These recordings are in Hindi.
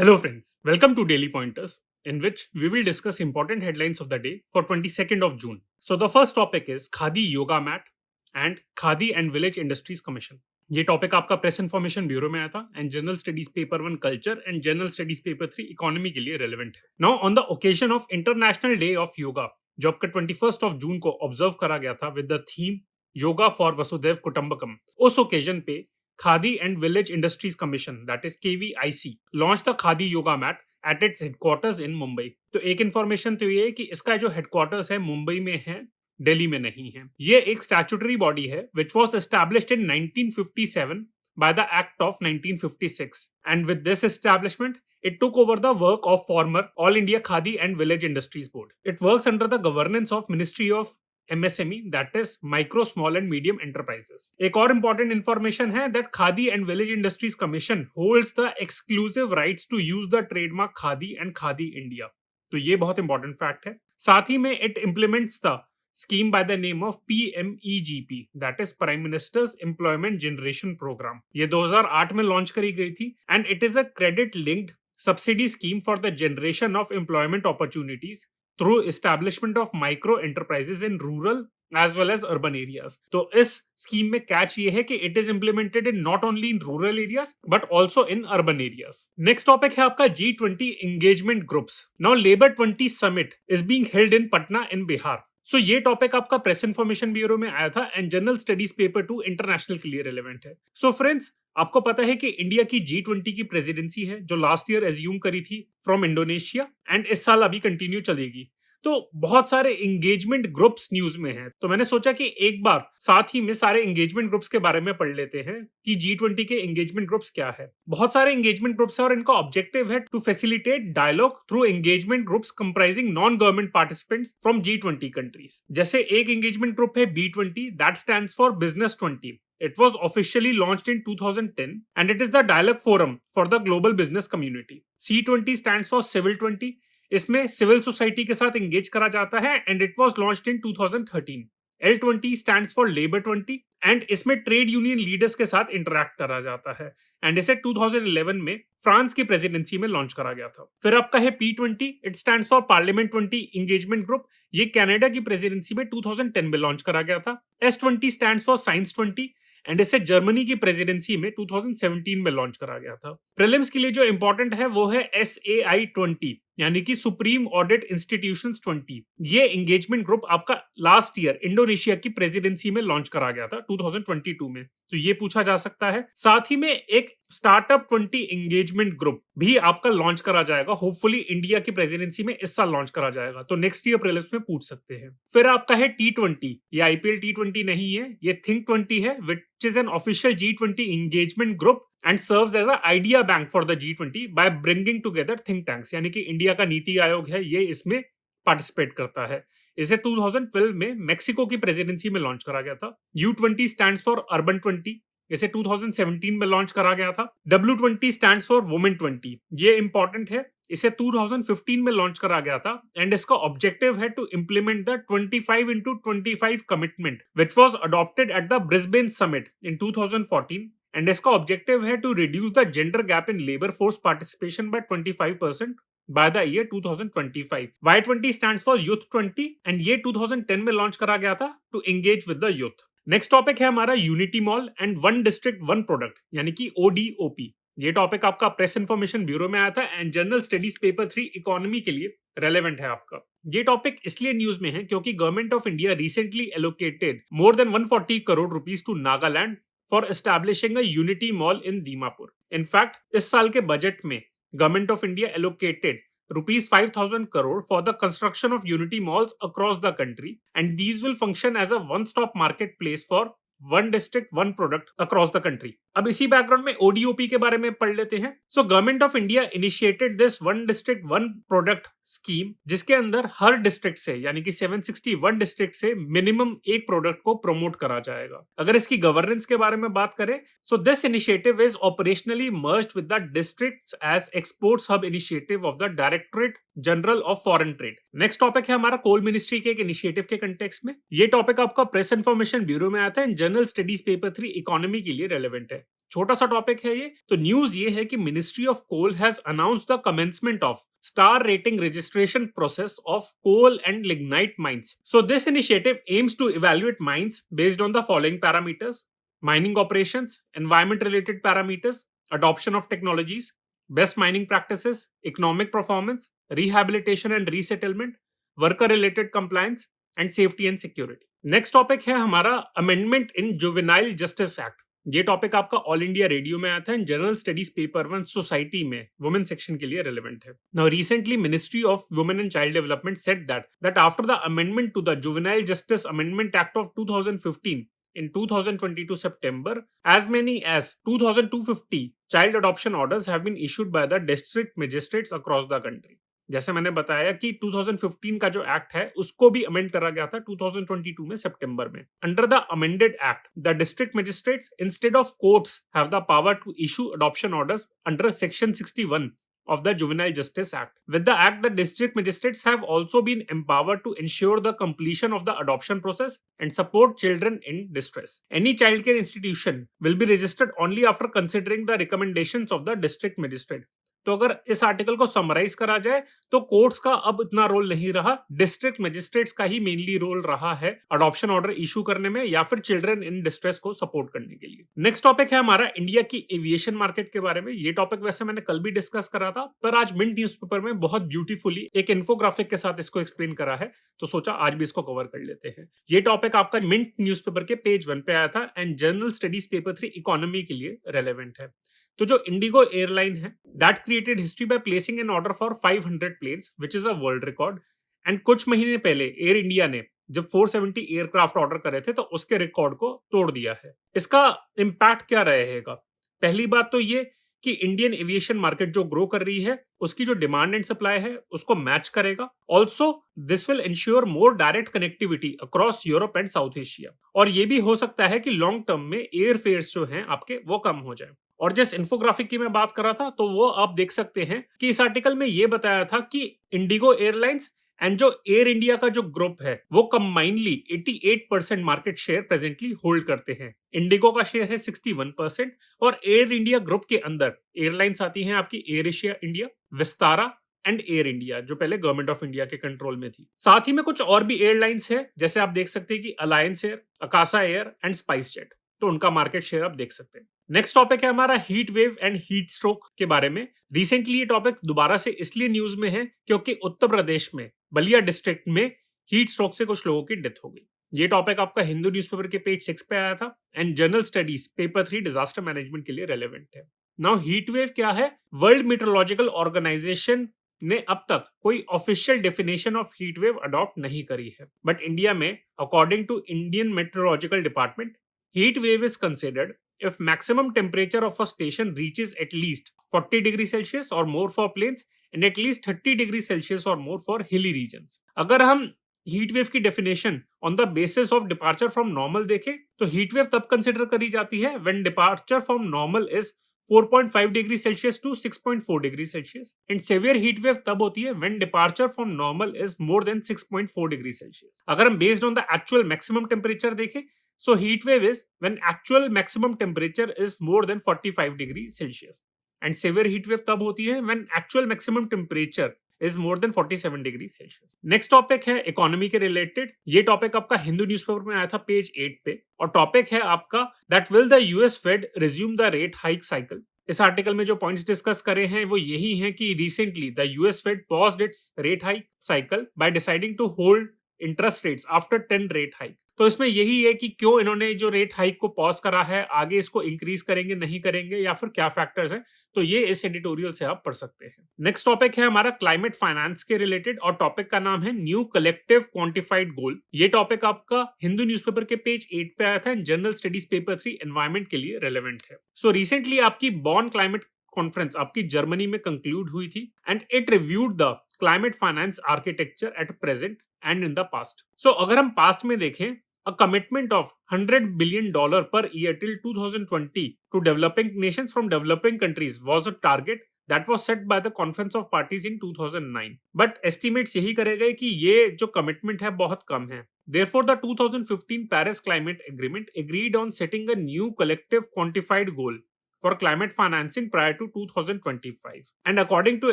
Hello, friends. Welcome to Daily Pointers, in which we will discuss important headlines of the day for 22nd of June. So, the first topic is Khadi Yoga Mat and Khadi and Village Industries Commission. ये टॉपिक आपका प्रेस इन्फॉर्मेशन ब्यूरो में आया था and general studies paper 1 culture and general studies paper 3 economy के लिए रेलेवेंट है. Now on the occasion of international day of yoga, जो आपका 21 ऑफ जून को ऑब्जर्व करा गया था with the theme yoga for वसुधैव कुटुंबकम, उस ओकेजन पे Khadi and Village Industries Commission, that is KVIC, launched the Khadi Yoga Mat at its headquarters in Mumbai. तो एक इन्फॉर्मेशन तो ये है कि इसका जो हेडक्वार्टर्स है मुंबई में है, दिल्ली में नहीं है. ये एक स्टैट्यूटरी बॉडी है which was established in 1957 by the Act of 1956, and with this establishment it took over the work of former All India Khadi and Village Industries Board. It works under the governance of Ministry of MSME, that is micro, small and medium enterprises. एक और important information है that Khadi and Village Industries Commission holds the exclusive rights to use the trademark Khadi and Khadi India. तो ये बहुत important fact है. साथ ही में it implements the scheme by the name of PMEGP, that is Prime Minister's Employment Generation Program. ये 2008 में launch करी गई थी and it is a credit linked subsidy scheme for the generation of employment opportunities through establishment of micro enterprises in rural as well as urban areas. तो इस स्कीम में कैच ये है कि it is implemented in not only in rural areas but also in urban areas. Next topic है आपका G20 engagement groups. Now labour 20 summit is being held in Patna in Bihar. So ये टॉपिक आपका प्रेस इन्फॉर्मेशन ब्यूरो में आया था and general studies paper 2 international के लिए रेलेवेंट है. सो फ्रेंड्स, आपको पता है कि इंडिया की G20 की प्रेसिडेंसी है जो लास्ट ईयर एज्यूम करी थी फ्रॉम इंडोनेशिया एंड इस साल अभी कंटिन्यू चलेगी. तो बहुत सारे एंगेजमेंट ग्रुप्स न्यूज में हैं, तो मैंने सोचा कि एक बार साथ ही में सारे एंगेजमेंट ग्रुप्स के बारे में पढ़ लेते हैं कि G20 के एंगेजमेंट ग्रुप्स क्या है. बहुत सारे एंगेजमेंट ग्रुप्स हैं और इनका ऑब्जेक्टिव है to facilitate dialogue through engagement groups comprising non government participants from G20 countries. जैसे एक एंगेजमेंट ग्रुप है B20, that stands for business 20. It was officially launched in 2010 and it is the dialogue forum for the global business community. C20 stands for Civil 20. इसमें सिविल सोसाइटी के साथ एंगेज करा जाता है and it was launched in 2013. L20 stands for labour 20 and इसमें ट्रेड यूनियन लीडर्स के साथ इंटरैक्ट करा जाता है एंड इसे 2011 में फ्रांस की प्रेसिडेंसी में लॉन्च करा गया था. फिर आपका है P20, it stands for parliament 20 engagement group. ये कनाडा की प्रेसिडेंसी में 2010 में लॉन्च करा गया था. S20 stands for science 20 and इसे जर्मनी की प्रेसिडेंसी में 2017 में लॉन्च करा गया था. प्रीलिम्स के लिए जो इंपॉर्टेंट है वो है SAI 20 यानी कि सुप्रीम ऑडिट इंस्टीट्यूशंस 20. ये एंगेजमेंट ग्रुप आपका लास्ट ईयर इंडोनेशिया की प्रेसिडेंसी में लॉन्च करा गया था 2022 में. तो ये पूछा जा सकता है. साथ ही में एक स्टार्टअप 20 एंगेजमेंट ग्रुप भी आपका लॉन्च करा जाएगा, होपफुली इंडिया की प्रेसिडेंसी में इस साल लॉन्च करा जाएगा. तो नेक्स्ट ईयर प्रीलिम्स में पूछ सकते हैं. फिर आपका है T20. ये IPL T20 नहीं है, ये थिंक 20 है which is an official G20 engagement group and serves as a idea bank for the G20 by bringing together think tanks. यानी कि इंडिया का नीति आयोग है, ये इसमें पार्टिसिपेट करता है. इसे 2012 में मेक्सिको की प्रेसिडेंसी में लॉन्च करा गया था. U20 stands for urban 20. इसे 2017 में लॉन्च करा गया था. W20 stands for women 20. ये इंपॉर्टेंट है, इसे 2015 में लॉन्च करा गया था एंड इसका ऑब्जेक्टिव है to implement the 25x25 commitment which was adopted at the Brisbane summit in 2014 and इसका ऑब्जेक्टिव है to reduce the gender gap in labour force participation by 25% by the year 2025. Y20 stands for Youth 20 and ये 2010 में लॉन्च करा गया था to engage with the youth. Next topic है हमारा unity mall and one district one product यानी कि ODOP. ये टॉपिक आपका प्रेस इन्फॉर्मेशन ब्यूरो में आया था and general studies paper 3 economy के लिए रेलेवेंट है आपका. ये टॉपिक इसलिए न्यूज में है क्योंकि government of India recently allocated more than 140 crore rupees to Nagaland for establishing a unity mall in Dimapur. In fact, इस साल के बजट में government of India allocated rupees 5,000 crore for the construction of unity malls across the country, and these will function as a one-stop marketplace for one district one product across the country. अब इसी बैकग्राउंड में ODOP के बारे में पढ़ लेते हैं. So government of India initiated this one district one product scheme जिसके अंदर हर डिस्ट्रिक्ट से यानी कि 761 डिस्ट्रिक्ट से मिनिमम एक प्रोडक्ट को प्रमोट करा जाएगा. अगर इसकी गवर्नेंस के बारे में बात करें, so this initiative is operationally merged with the districts as exports hub initiative of the directorate general of foreign trade. Next topic है हमारा कोल मिनिस्ट्री के एक इनिशिएटिव के कंटेक्स्ट में. ये टॉपिक आपका प्रेस इन्फॉर्मेशन ब्यूरो में आता है, जनरल स्टडीज पेपर 3 इकोनॉमी के लिए रेलेवेंट है. छोटा सा टॉपिक है ये। तो न्यूज ये है कि ministry of coal has announced the commencement of star rating registration process of coal and lignite mines. So this initiative aims to evaluate mines based on the following parameters: mining operations, environment related parameters, adoption of technologies, best mining practices, economic performance, rehabilitation and resettlement, worker related compliance and safety and security. Next topic है हमारा amendment in juvenile justice act. ये टॉपिक आपका ऑल इंडिया रेडियो में आया था and general studies paper 1 society में वुमेन सेक्शन के लिए रेलेवेंट है। Now recently ministry of women and child development said that after the amendment to the juvenile justice amendment act of 2015 in 2022 September, as many as 2,250 child adoption orders have been issued by the district magistrates across the country. जैसे मैंने बताया कि 2015 का जो एक्ट है उसको भी अमेंड करा गया था 2022 में सितंबर में। Under the amended act the district magistrates instead of courts have the power to issue adoption orders under section 61 of the Juvenile Justice Act. With the act, the district magistrates have also been empowered to ensure the completion of the adoption process and support children in distress. Any childcare institution will be registered only after considering the recommendations of the district magistrate. तो अगर इस आर्टिकल को समराइज करा जाए तो कोर्ट्स का अब इतना रोल नहीं रहा, डिस्ट्रिक्ट मजिस्ट्रेट्स का ही मेनली रोल रहा है अडॉप्शन ऑर्डर इशू करने में या फिर चिल्ड्रन इन डिस्ट्रेस को सपोर्ट करने के लिए। नेक्स्ट टॉपिक है हमारा इंडिया की एविएशन मार्केट के बारे में। ये टॉपिक वैसे मैंने कल भी डिस्कस करा था, पर आज मिंट न्यूज़पेपर में बहुत ब्यूटीफुली एक इन्फोग्राफिक के साथ इसको एक्सप्लेन करा है, तो सोचा आज भी इसको कवर कर लेते हैं। ये टॉपिक आपका मिंट न्यूज़पेपर के पेज 1 पे आया था and general studies paper 3 economy के लिए रेलेवेंट है। तो जो इंडिगो एयरलाइन है that created history by placing an order for 500 planes which is a world record and कुछ महीने पहले एयर इंडिया ने जब 470 एयरक्राफ्ट ऑर्डर करे थे तो उसके रिकॉर्ड को तोड़ दिया है। इसका इम्पैक्ट क्या रहेगा? पहली बात तो ये कि इंडियन एविएशन मार्केट जो ग्रो कर रही है उसकी जो डिमांड एंड सप्लाई है उसको मैच करेगा। Also this will ensure more direct connectivity across Europe and south Asia, और ये भी हो सकता है कि लॉन्ग टर्म में एयर फेयर्स जो हैं आपके वो कम हो जाए। और जिस इन्फोग्राफिक की मैं बात कर रहा था तो वो आप देख सकते हैं कि इस आर्टिकल में ये बताया था कि इंडिगो एयरलाइंस एंड जो एयर इंडिया का जो ग्रुप है वो combinedly 88% market share presently hold करते हैं। इंडिगो का शेयर है 61% और एयर इंडिया ग्रुप के अंदर एयरलाइंस आती हैं आपकी air Asia India, Vistara and air India जो पहले गवर्नमेंट ऑफ इंडिया के कंट्रोल में थी। साथ ही में कुछ और भी एयरलाइंस है, जैसे आप देख सकते हैं कि alliance air, Akasa air and spice jet, तो उनका मार्केट शेयर आप देख सकते हैं। नेक्स्ट टॉपिक है हमारा heat wave and heat stroke के बारे में। रिसेंटली ये टॉपिक दोबारा से इसलिए न्यूज में है क्योंकि उत्तर प्रदेश में बलिया डिस्ट्रिक्ट में हीट स्ट्रोक से कुछ लोगों की डेथ हो गई। ये टॉपिक आपका हिंदू न्यूज़पेपर के पेज 6 पे आया था and general studies paper 3 disaster management के लिए रेलेवेंट है। नाउ हीट वेव क्या है? वर्ल्ड मीटरोलॉजिकल ऑर्गेनाइजेशन ने अब तक कोई official definition of heat wave adopt नहीं करी है, बट इंडिया में according to Indian meteorological department heat wave is considered if maximum temperature of a station reaches at least 40 degrees Celsius or more for plains and at least 30 degrees Celsius or more for hilly regions. अगर हम हीट वेव की definition on the basis of departure from normal देखें तो हीट वेव तब कंसिडर करी जाती है when departure from normal is 4.5 degree Celsius to 6.4 degree Celsius and severe heat wave तब होती है when departure from normal is more than 6.4 degree Celsius. अगर हम based on the actual maximum temperature देखें, so heat wave is when actual maximum temperature is more than 45 degrees Celsius and severe heat wave तब होती है when actual maximum temperature is more than 47 degrees Celsius. Next topic है इकोनॉमी के रिलेटेड। ये टॉपिक आपका हिंदू न्यूज़पेपर में आया था पेज 8 पे और टॉपिक है आपका that will the US fade resume the rate hike cycle. इस आर्टिकल में जो पॉइंट्स डिस्कस करे हैं वो यही हैं कि recently the US Fed paused its rate hike cycle by deciding to hold interest rates after 10 rate hike. तो इसमें यही है कि क्यों इन्होंने जो रेट हाइक को पॉज करा है, आगे इसको इंक्रीज करेंगे नहीं करेंगे या फिर क्या फैक्टर्स हैं, तो ये इस एडिटोरियल से आप पढ़ सकते हैं। नेक्स्ट टॉपिक है हमारा क्लाइमेट फाइनेंस के रिलेटेड और टॉपिक का नाम है न्यू कलेक्टिव क्वांटिफाइड गोल। ये टॉपिक आपका हिंदू न्यूज़पेपर के पेज 8 पे आया था and general studies paper 3 environment के लिए रेलेवेंट है। सो रिसेंटली आपकी बॉन क्लाइमेट कॉन्फ्रेंस आपकी जर्मनी में कंक्लूड हुई थी and it reviewed the climate finance architecture at present and in the past. So अगर हम पास्ट में देखें, a commitment of $100 billion per year till 2020 to developing nations from developing countries was a target that was set by the Conference of Parties in 2009. But estimates यही करे गए कि ये जो commitment है बहुत कम है। Therefore, the 2015 Paris Climate Agreement agreed on setting a new collective quantified goal for climate financing prior to 2025. And according to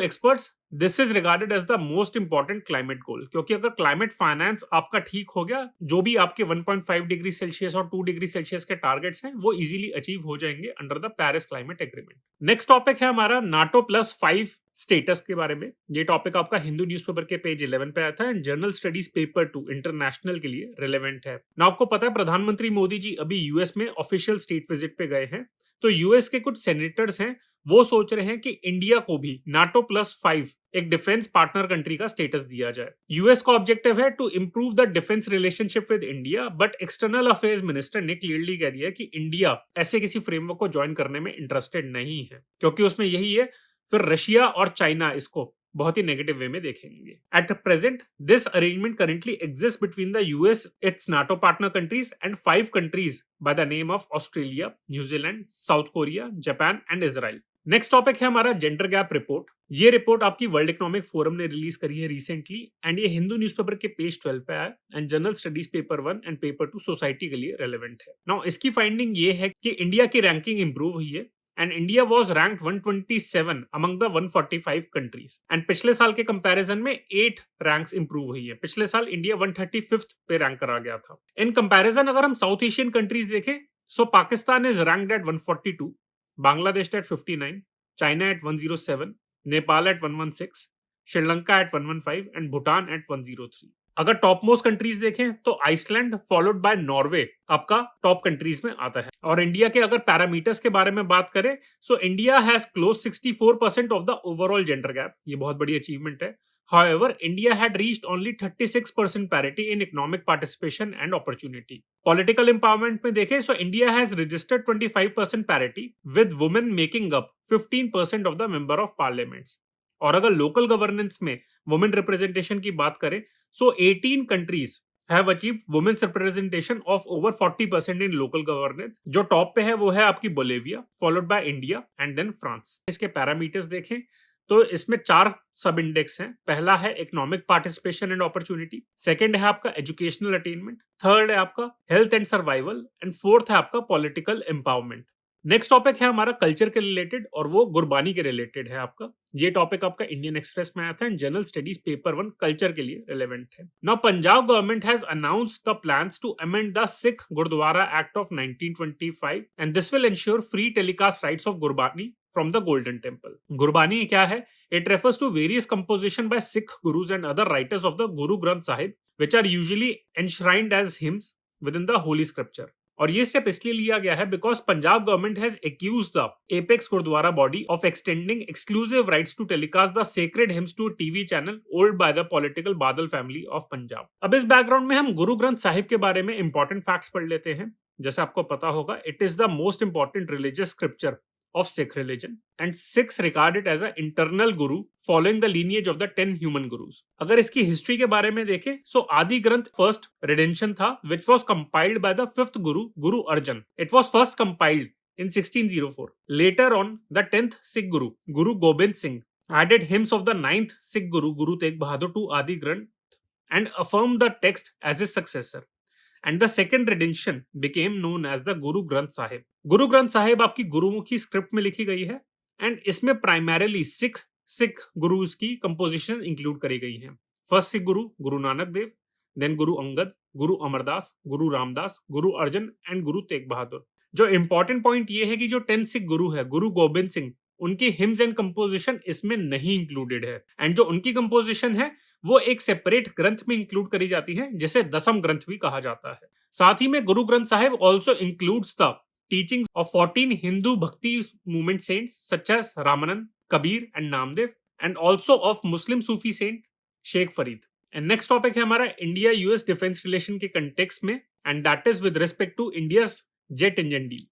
experts, this is regarded as the most important climate goal. क्योंकि अगर climate finance आपका ठीक हो गया, जो भी आपके 1.5 डिग्री सेल्सियस और 2 डिग्री सेल्सियस के टारगेट्स हैं वो इजीली अचीव हो जाएंगे under the Paris climate agreement. Next topic है हमारा नाटो प्लस 5 स्टेटस के बारे में। ये टॉपिक आपका हिंदू न्यूज़पेपर के पेज 11 पे आया था and journal studies paper 2 international के लिए रिलेवेंट है ना। आपको पता है प्रधानमंत्री मोदी जी अभी यूएस में ऑफिशियल स्टेट विजिट पे गए हैं, तो यूएस के कुछ सेनेटर्स हैं वो सोच रहे हैं कि इंडिया को भी नाटो प्लस 5 एक डिफेंस पार्टनर कंट्री का स्टेटस दिया जाए। यूएस का ऑब्जेक्टिव है to improve the defence relationship with India, but external affairs minister ने क्लियरली कह दिया कि इंडिया ऐसे किसी फ्रेमवर्क को ज्वाइन करने में इंटरेस्टेड नहीं है, क्योंकि उसमें यही है फिर रशिया और चाइना इसको बहुत ही नेगेटिव वे में देखेंगे। At present this arrangement currently exist between the US, it's NATO partner countries and 5 countries by the name of Australia, New Zealand, south Korea, Japan and Israel. Next topic है हमारा जेंडर गैप रिपोर्ट। ये रिपोर्ट आपकी वर्ल्ड इकोनॉमिक फोरम ने रिलीज करी है रिसेंटली एंड ये हिंदू न्यूज़पेपर के पेज 12 पे आया and general studies paper 1 and paper 2 society के लिए रेलेवेंट है। नाउ इसकी फाइंडिंग ये है कि इंडिया की रैंकिंग इंप्रूव हुई है and India was ranked 127 among the 145 countries and पिछले साल के कंपैरिजन में 8 रैंक्स इंप्रूव हुई है। पिछले साल इंडिया 135th पे रैंक करा गया था। इन कंपैरिजन अगर हम साउथ एशियन कंट्रीज देखें, so Pakistan is ranked at 142, Bangladesh at 59, China at 107, Nepal at 116, Sri एट 115 एंड भूटान एट 103। अगर टॉप मोस्ट कंट्रीज देखें तो आइसलैंड फॉलोड बाय नॉर्वे आपका टॉप कंट्रीज में आता है। और इंडिया के अगर पैरामीटर्स के बारे में बात करें, so India has close 64% of the overall gender gap. ये बहुत बड़ी अचीवमेंट है। However, India had reached only 36% parity in economic participation and opportunity. Political empowerment में देखें, so India has registered 25% parity, with women making up 15% of the member of parliaments. और अगर लोकल गवर्नेंस में वुमेन रिप्रेजेंटेशन की बात करें, so 18 countries have achieved women's representation of over 40% in local governance. जो टॉप पे है वो है आपकी Bolivia, followed by India and then France. इसके पैरामीटर्स देखें तो इसमें 4 सब इंडेक्स हैं। पहला है economic participation and opportunity, second है आपका एजुकेशनल अटेनमेंट, थर्ड है आपका health and survival and fourth है आपका पॉलिटिकल एम्पावरमेंट। नेक्स्ट टॉपिक है हमारा कल्चर के रिलेटेड और वो गुरबानी के रिलेटेड है आपका। ये टॉपिक आपका इंडियन एक्सप्रेस में आया था and general studies paper 1 culture के लिए रिलेवेंट है। Now Punjab government has announced the plans to amend the Sikh gurdwara act of 1925 and this will ensure free telecast rights of Gurbani from the Golden Temple. Gurbani क्या है? It refers to various composition by Sikh gurus and other writers of the Guru Granth Sahib, which are usually enshrined as hymns within the Holy Scripture. और ये स्टेप इसलिए लिया गया है because Punjab government has accused the apex gurdwara body of extending exclusive rights to telecast the sacred hymns to TV channel owned by the political Badal family of Punjab. अब इस बैकग्राउंड में हम गुरु ग्रंथ साहिब के बारे में इंपॉर्टेंट फैक्ट्स पढ़ लेते हैं। जैसे आपको पता होगा, it is the most important religious scripture of Sikh religion and Sikhs regard it as an internal guru following the lineage of the 10 human gurus. अगर इसकी हिस्ट्री के बारे में देखें, सो आदि ग्रंथ फर्स्ट रिडेंशन था which was compiled by the 5th guru, Guru Arjan. It was first compiled in 1604. Later on, the 10th Sikh guru, Guru Gobind Singh, added hymns of the 9th Sikh guru, Guru Tegh Bahadur to Adi Granth and affirmed the text as his successor. And the second rendition became known as the Guru Granth Sahib. Guru Granth Sahib आपकी गुरुमुखी स्क्रिप्ट में लिखी गई है एंड इसमें प्राइमरीली सिख गुरुज की कंपोजिशन इंक्लूड करी गई हैं। First Sikh Guru Guru Nanak Dev, then Guru Angad, Guru Amar Das, Guru Ramdas, Guru Arjan and Guru Tegh Bahadur. जो इंपॉर्टेंट पॉइंट ये है कि जो 10 सिख गुरु है गुरु गोबिंद सिंह, उनकी हिम्स एंड कंपोजिशन इसमें नहीं इंक्लूडेड है एंड जो उनकी कंपोजिशन है वो एक सेपरेट ग्रंथ में इंक्लूड करी जाती है जिसे दसम ग्रंथ भी कहा जाता है। साथ ही में Guru Granth Sahib also includes the teachings of 14 Hindu bhakti movement saints such as Ramanand, Kabir and Namdev and also of Muslim Sufi saint Sheikh Farid. And next topic है हमारा इंडिया यूएस डिफेंस रिलेशन के कंटेक्स्ट में and that is with respect to India's jet engine deal.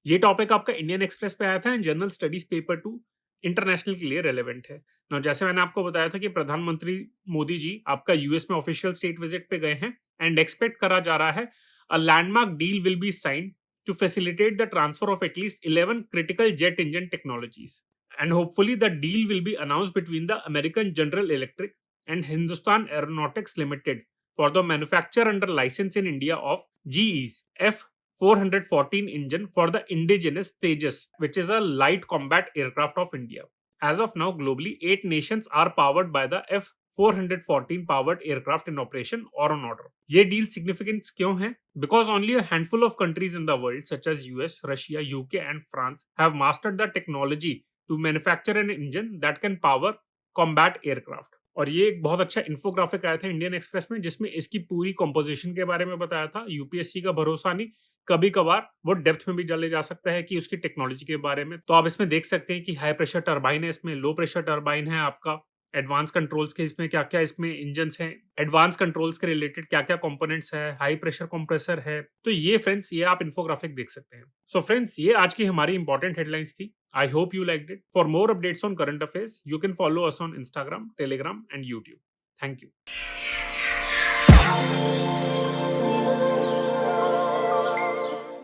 ये टॉपिक आपका इंडियन एक्सप्रेस पे आया था and general studies paper 2 international के लिए रेलेवेंट है। ना जैसे मैंने आपको बताया था कि प्रधानमंत्री मोदी जी आपका यूएस में ऑफिशियल स्टेट विजिट पे गए हैं एंड एक्सपेक्ट करा जा रहा है a landmark deal will be signed to facilitate the transfer of at least 11 critical jet engine technologies and hopefully the deal will be announced between the American General Electric and Hindustan Aeronautics Limited for the manufacture under licence in India of GE's F 414 engine for the indigenous Tejas, which is a light combat aircraft of India. As of now, globally, 8 nations are powered by the F-414 powered aircraft in operation or on order. ये deal significant क्यों है? Because only a handful of countries in the world, such as US, Russia, UK, and France, have mastered the technology to manufacture an engine that can power combat aircraft. और ये एक बहुत अच्छा इन्फोग्राफिक आया था इंडियन एक्सप्रेस में, जिसमें इसकी पूरी कंपोजिशन के बारे में बताया था. यूपीएससी का भरोसा नहीं, कभी कभार वो डेप्थ में भी चले जा सकता है कि उसकी टेक्नोलॉजी के बारे में. तो आप इसमें देख सकते हैं कि हाई प्रेशर टरबाइन है, इसमें लो प्रेशर टरबाइन है आपका, एडवांस कंट्रोल्स के इसमें क्या क्या इसमें इंजन्स हैं, एडवांस कंट्रोल्स के रिलेटेड क्या क्या कंपोनेंट्स है, हाई प्रेशर कंप्रेसर है. तो ये फ्रेंड्स, ये आप इन्फोग्राफिक देख सकते हैं. सो फ्रेंड्स, ये आज की हमारी इंपॉर्टेंट हेडलाइंस थी. I hope you liked it. For more updates on current affairs, you can follow us on Instagram, Telegram, and YouTube. Thank you.